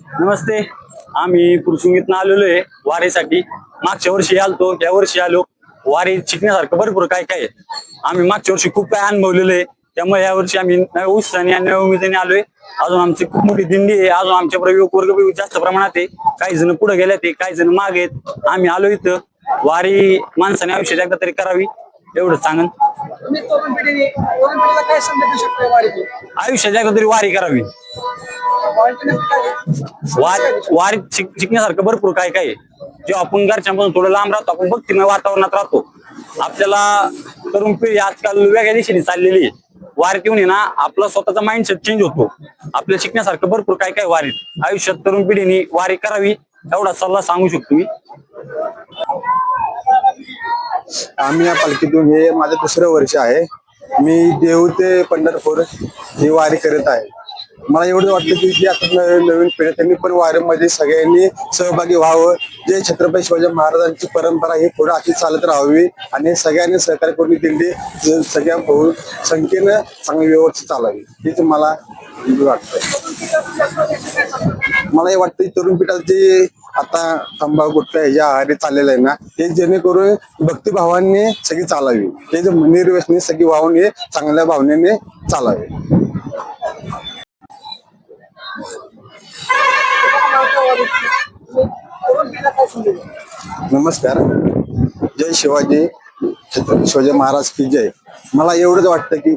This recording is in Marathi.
नमस्ते. आम्ही पुरसुंगीतनं आलेलो आहे वारीसाठी. मागच्या वर्षी आलतो, या वर्षी आलो. वारी शिकण्यासारखं भरपूर काय काय आहे. आम्ही मागच्या वर्षी खूप काय अनुभवलेलं आहे, त्यामुळे या वर्षी आम्ही नव्या उत्साहाने आणि नव्या उमेदीने आलोय. अजून आमची खूप मोठी दिंडी आहे. अजून आमच्या बरोबर युवक वर्ग बी जास्त प्रमाणात आहे. काही जण पुढे गेले ते, काही जण मागे आहेत. आम्ही आलो इथं. वारी माणसाने आयुष्यात एकदा तरी करावी एवढं सांगन. तुम्ही तरुण पिढीला काय संदेश देऊ शकता वारीतून? आयुष्यात एकदा तरी वारी करावी. वारीतून काय वारीत शिकण्यासारखं भरपूर काय काय आहे. जेव्हा आपण घरच्यांपासून थोडं लांब राहतो, आपण भक्तिमय वातावरणात राहतो. आपल्याला तरुण पिढी आजकाल वेगळ्या दिशेने चाललेली आहे. वारीत येऊन आहे ना, आपला स्वतःचा माइंडसेट चेंज होतो. आपल्याला शिकण्यासारखं भरपूर काय काय वारीत. आयुष्यात तरुण पिढीने वारी करावी एवढा सल्ला सांगू शकतो मी. आम्ही या पालखीतून हे माझं दुसरं वर्ष आहे. मी देहू ते पंढरपूर ही वारी करत आहे. मला एवढं वाटतं की जी आता नवीन पिढी त्यांनी पण वारीमध्ये सगळ्यांनी सहभागी व्हावं. जे छत्रपती शिवाजी महाराजांची परंपरा ही पुढे अशी चालत राहावी आणि सगळ्यांनी सहकार्य करून दिंडी सगळ्या संख्येनं चांगली व्यवस्थित चालावी हेच मला वाटतं. मला हे वाटतं तरुण पिढीचे आता तंबाखू गुटखा ह्याच्या आहारी चाललेलं आहे ना, हे जेणेकरून भक्तिभावाने सगळी चालावी. हे जे निर्व्यसनी सगळी वाहून हे चांगल्या भावनेने चालावे. नमस्कार. जय शिवाजी, छत्रपती शिवाजी महाराज की जय. मला एवढंच वाटतं की